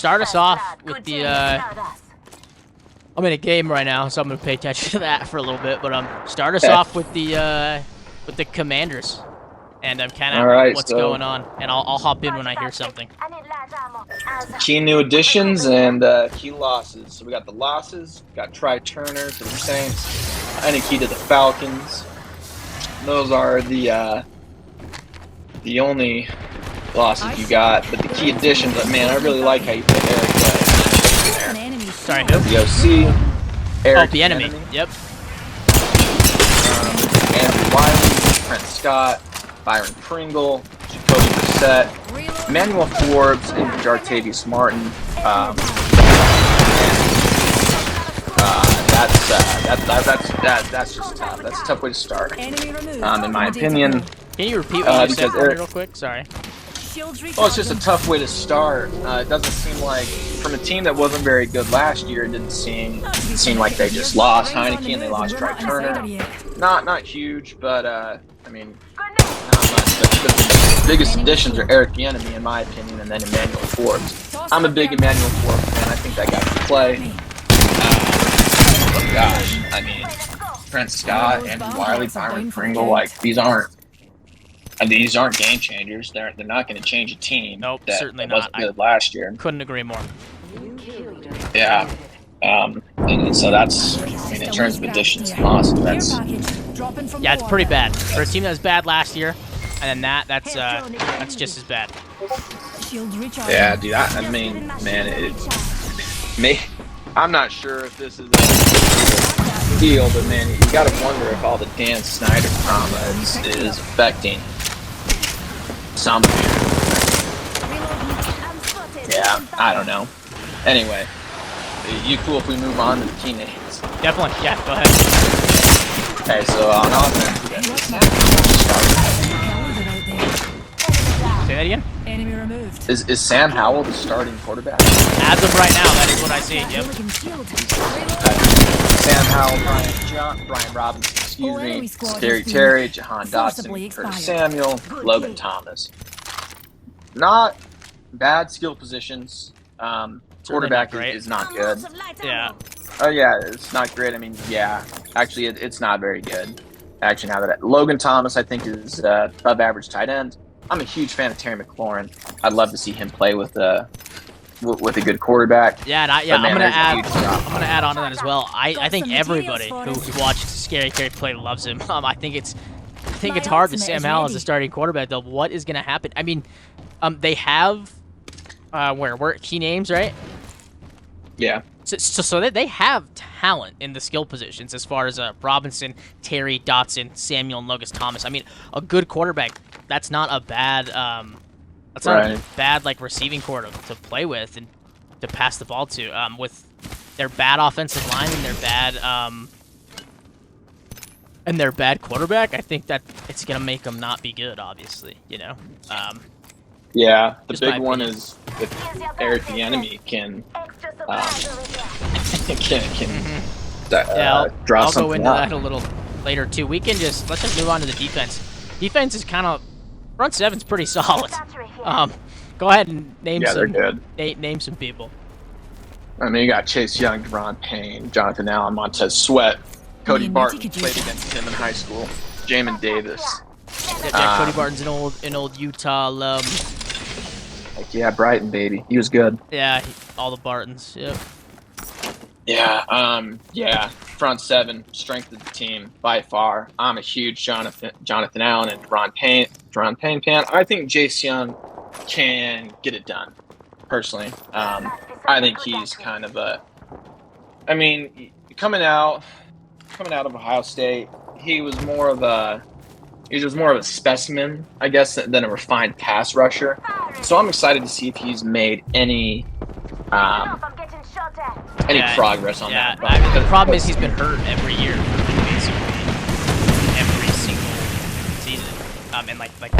start us off with the, I'm in a game right now, so I'm gonna pay attention to that for a little bit, but start us off with the Commanders. And I'm kind of what's going on, and I'll hop in when I hear something. Key new additions and key losses. So we got the losses. We got Try Turner to the Saints, and a key to the Falcons. Those are the only losses you got. But the key additions, man, I really like how you put Eric there. Sorry, who? The OC. Eric, the enemy. Yep. Andrew Wiley, Trent Scott, Byron Pringle, Jacoby Brissett, Emmanuel Forbes, and Jartavius Martin. That's just tough. That's a tough way to start. In my opinion. Can you repeat what you said for me real quick? Sorry. Well, it's just a tough way to start. It doesn't seem like, from a team that wasn't very good last year, it didn't seem like they just lost Heineke and they lost Try Turner. Not huge, but I mean, not much. The biggest additions are Eric Bieniemy, in my opinion, and then Emmanuel Forbes. I'm a big Emmanuel Forbes fan. I think that guy can play. But gosh, I mean, Trent Scott, Andrew Wiley, Byron Pringle, like these aren't game changers. They're not going to change a team. Nope, certainly not. Wasn't good last year. Couldn't agree more. Yeah. And so that's, I mean, in terms of additions and losses, yeah, it's pretty bad for a team that was bad last year, and then that's just as bad. Yeah, dude. I mean, man, I'm not sure if this is a deal, but man, you got to wonder if all the Dan Snyder drama is affecting something. Yeah, I don't know. Anyway, you cool if we move on to the key names? Definitely, yeah, go ahead. Okay, so on offense, we got Say that again? Enemy removed. Is Sam Howell the starting quarterback? As of right now, that is what I see, yep. Sam Howell, Brian Robinson, Scary Terry, Jahan Dotson, Curtis Samuel, Logan Thomas. Not bad skill positions. Quarterback is not good. Yeah. Oh yeah, it's not great. I mean, yeah, actually, it's not very good. Actually, now that Logan Thomas, I think, is above average tight end. I'm a huge fan of Terry McLaurin. I'd love to see him play with a good quarterback. Yeah, I'm gonna add on to that as well. I think everybody who watched Scary Terry play loves him. I think it's hard to Sam Howell as a starting quarterback though. What is gonna happen? I mean, they have where key names, right? Yeah. So they have talent in the skill positions as far as Robinson, Terry, Dotson, Samuel, and Logan Thomas. I mean, a good quarterback. That's not a bad. That's not a bad like receiving core to play with and to pass the ball to. With their bad offensive line and their bad quarterback, I think that it's gonna make them not be good. Obviously, you know. Yeah, the big one is if Eric Bieniemy can draw I'll something go into up. that a little later too. Let's just move on to the defense. Defense is kind of front seven's pretty solid. Go ahead and name name some people. I mean, you got Chase Young, Deron Payne, Jonathan Allen, Montez Sweat, Cody Barton played against him in high school, Jamin Davis. Yeah, Cody Barton's an old Utah alum. Like, yeah, Brighton, baby. He was good. Yeah, all the Bartons, yep. Yeah, yeah. Front seven, strength of the team by far. I'm a huge Jonathan Allen and Deron Payne fan. I think Jace Young can get it done, personally. I think he's kind of I mean, coming out of Ohio State, he was more of a specimen, I guess, than a refined pass rusher. So I'm excited to see if he's made any progress on that. The problem is he's been hurt every year, basically every single season. And like we're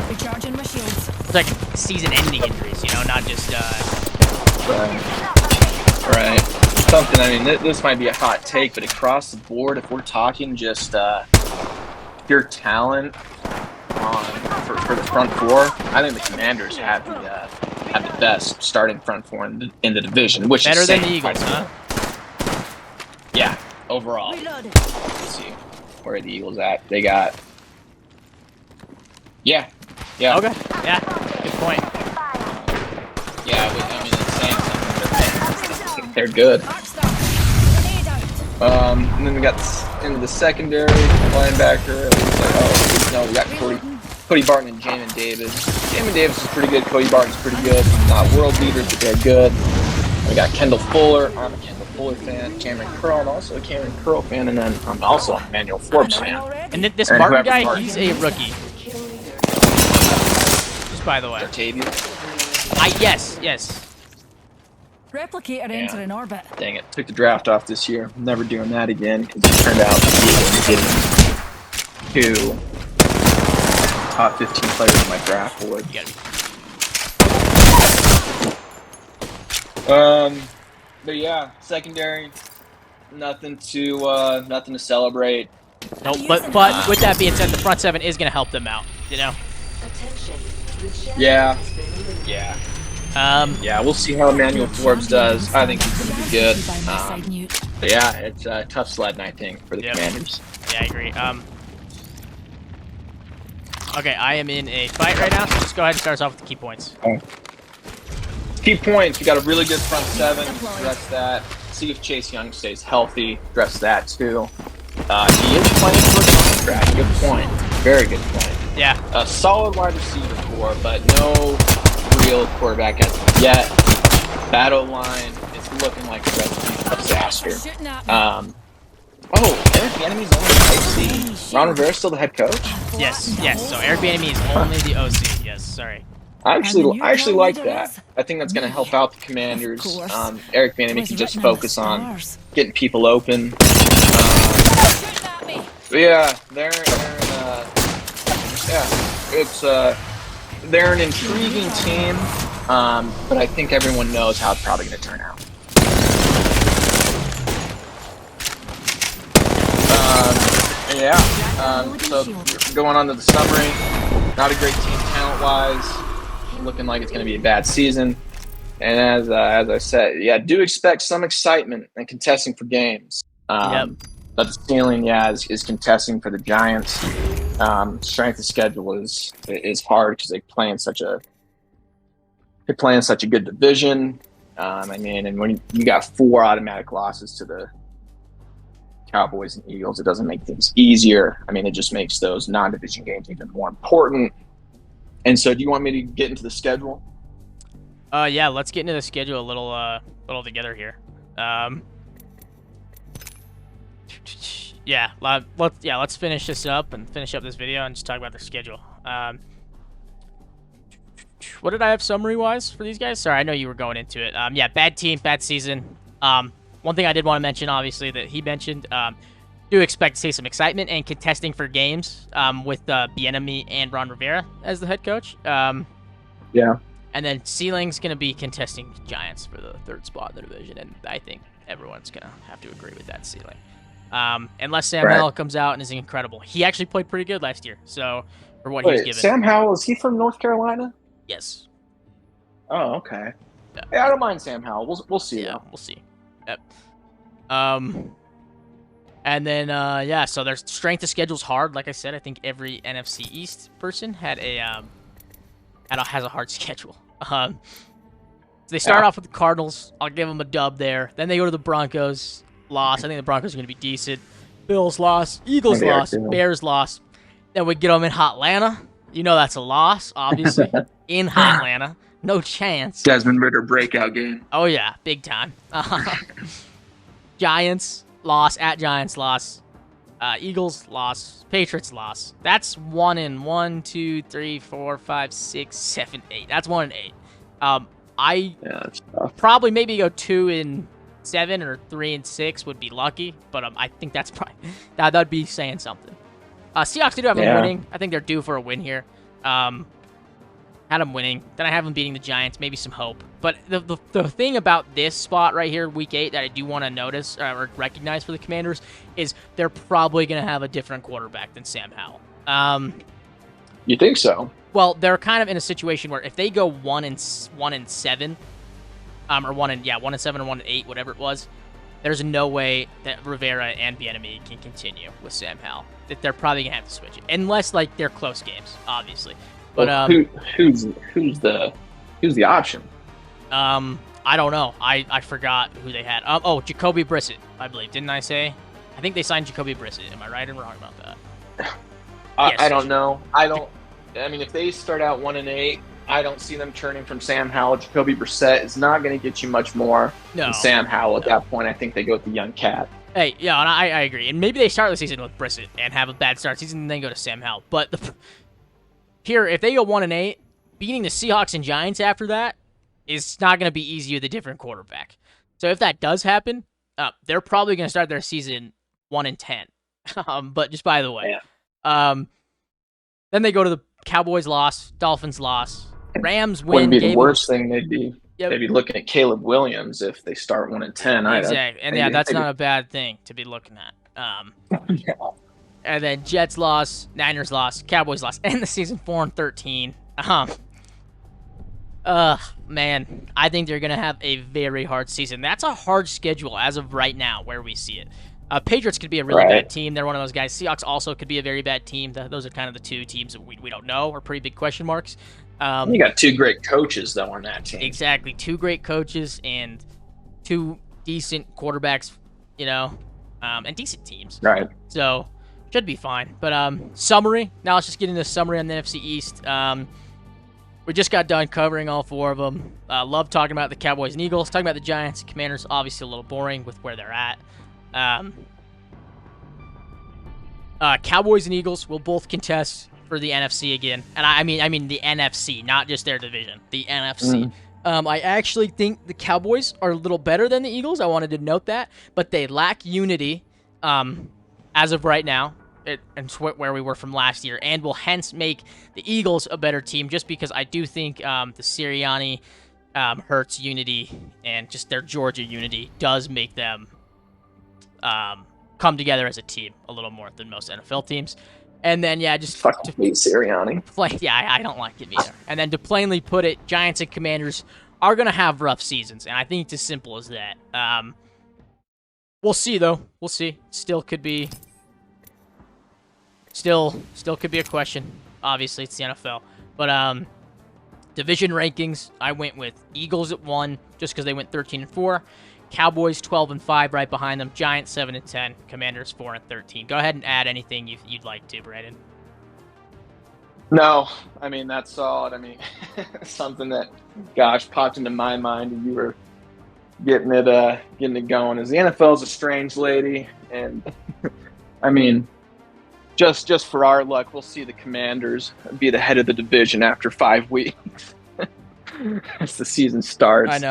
recharging my shields. It's like season-ending injuries, you know, not just Right. Something. I mean, this might be a hot take, but across the board, if we're talking just pure talent for the front four, I think the Commanders have the best starting front four in the division, which better is than the Eagles, huh? Yeah, overall. Let's see, where are the Eagles at? They got. Yeah. Okay. Yeah. Good point. Yeah, I mean, it's saying something. They're good. And then we got into the secondary linebacker. It was like, no, we got Cody Barton and Jamin Davis. Jamin Davis is pretty good. Cody Barton's pretty good. Not world beaters, but they're good. We got Kendall Fuller. I'm a Kendall Fuller fan. Cameron Curl. I'm also a Cameron Curl fan. And then I'm also a Emmanuel Forbes fan. And this Martin guy, he's a rookie. Just by the way. Yes. Replicator entering orbit. Dang it. Took the draft off this year. I'm never doing that again because it turned out to be two top 15 players in my draft board. But yeah, secondary, nothing to celebrate. No, but with that being said, the front seven is going to help them out, you know? Yeah. Yeah, we'll see how Emmanuel Forbes does. I think he's going to be good. But yeah, it's a tough sledding, I think, for the Commanders. Yeah, I agree. Okay, I am in a fight right now, so just go ahead and start us off with the key points. Key points, we got a really good front seven. Address that. See if Chase Young stays healthy. Address that, too. He is playing for a contract. Good point. Very good point. Yeah. A solid wide receiver core, but no real quarterback as of yet. Battle line is looking like a recipe for disaster. Eric Bieniemy's only the OC. Ron Rivera's still the head coach? Yes. So Eric Bieniemy is only the OC. Yes, sorry. I actually like that. I think that's going to help out the Commanders. Eric Bieniemy can just focus on getting people open. They're an intriguing team, but I think everyone knows how it's probably going to turn out. So going on to the summary, not a great team talent-wise, looking like it's going to be a bad season. And as I said, do expect some excitement and contesting for games. But the ceiling, is contesting for the Giants. Strength of schedule is hard because they play in such a good division. And when you got 4 automatic losses to the Cowboys and Eagles, it doesn't make things easier. It just makes those non-division games even more important. And so, do you want me to get into the schedule? Yeah, let's get into the schedule a little together here. Let's finish this up and finish up this video and just talk about the schedule. What did I have summary-wise for these guys? Sorry, I know you were going into it. Bad team, bad season. One thing I did want to mention, obviously, that he mentioned, do expect to see some excitement and contesting for games with Bieniemy and Ron Rivera as the head coach. And then ceiling's going to be contesting Giants for the 3rd spot in the division, and I think everyone's going to have to agree with that ceiling. Unless Sam Howell comes out and is incredible. He actually played pretty good last year, so for what he was given. Sam Howell, is he from North Carolina? Yes. Oh, okay. Yeah, I don't mind Sam Howell. We'll see. Yeah, we'll see. Yep. And then so their strength of schedule's hard. Like I said, I think every NFC East person has a hard schedule. So they start off with the Cardinals. I'll give them a dub there. Then they go to the Broncos. Loss. I think the Broncos are going to be decent. Bills loss. Eagles loss. Bears loss. Then we get them in Hotlanta. You know that's a loss, obviously. In Hotlanta. No chance. Desmond Ridder breakout game. Oh, yeah. Big time. Giants loss. At Giants loss. Eagles loss. Patriots loss. That's 1 in 1, 2, 3, 4, 5, 6, 7, 8. That's 1 in 8. That's tough. Probably maybe go 2 in 7 or 3 and 6 would be lucky, but I think that's probably that'd be saying something. Seahawks do have them winning. I think they're due for a win here. Had them winning, then I have them beating the Giants, maybe some hope. But the thing about this spot right here, Week 8, that I do want to notice or recognize for the Commanders is they're probably going to have a different quarterback than Sam Howell. You think so? Well, they're kind of in a situation where if they go 1-7, or 1-7 or 1-8, whatever it was, there's no way that Rivera and Bieniemy can continue with Sam Howell. That they're probably gonna have to switch it, unless like they're close games, obviously. But well, who's the option? I don't know. I forgot who they had. Oh, Jacoby Brissett, I believe. Didn't I say? I think they signed Jacoby Brissett. Am I right or wrong about that? Yes. I don't know. I mean, if they start out 1-8, I don't see them turning from Sam Howell. Jacoby Brissett is not going to get you much more than Sam Howell at that point. I think they go with the young cat. Hey, yeah, and I agree. And maybe they start the season with Brissett and have a bad start season and then go to Sam Howell. But here, if they go 1-8, beating the Seahawks and Giants after that is not going to be easy with a different quarterback. So if that does happen, they're probably going to start their season 1-10. But just by the way. Yeah. Then they go to the Cowboys loss, Dolphins loss, Rams win. Wouldn't be the worst thing. They'd be looking at Caleb Williams if they start 1-10. Exactly, and that's not a bad thing to be looking at. Yeah. And then Jets loss, Niners loss, Cowboys loss, and the season 4-13. Man, I think they're gonna have a very hard season. That's a hard schedule as of right now, where we see it. Patriots could be a really bad team. They're one of those guys. Seahawks also could be a very bad team. Those are kind of the two teams that we don't know are pretty big question marks. You got two great coaches, though, on that team. Exactly. Two great coaches and two decent quarterbacks, and decent teams. Right. So, should be fine. But summary. Now let's just get into the summary on the NFC East. We just got done covering all four of them. Love talking about the Cowboys and Eagles. Talking about the Giants and Commanders, obviously a little boring with where they're at. Cowboys and Eagles will both contest for the NFC again, and I mean the NFC, not just their division, the NFC. I actually think the Cowboys are a little better than the Eagles. I wanted to note that, but they lack unity as of right now, and where we were from last year, and will hence make the Eagles a better team, just because I do think the Sirianni, Hurts unity and just their Georgia unity does make them come together as a team a little more than most NFL teams. And then, just fucking hate Sirianni. I don't like him either. And then to plainly put it, Giants and Commanders are going to have rough seasons, and I think it's as simple as that. We'll see, though. We'll see. Still could be a question. Obviously, it's the NFL. But division rankings, I went with Eagles at 1, just because they went 13-4. Cowboys 12-5 right behind them. Giants 7-10. Commanders 4-13. Go ahead and add anything you'd like to, Brandon. No, I mean that's solid. I mean, something that, popped into my mind, and you were getting it going. Is the NFL is a strange lady, and I mean, just for our luck, we'll see the Commanders be the head of the division after 5 weeks as the season starts. I know.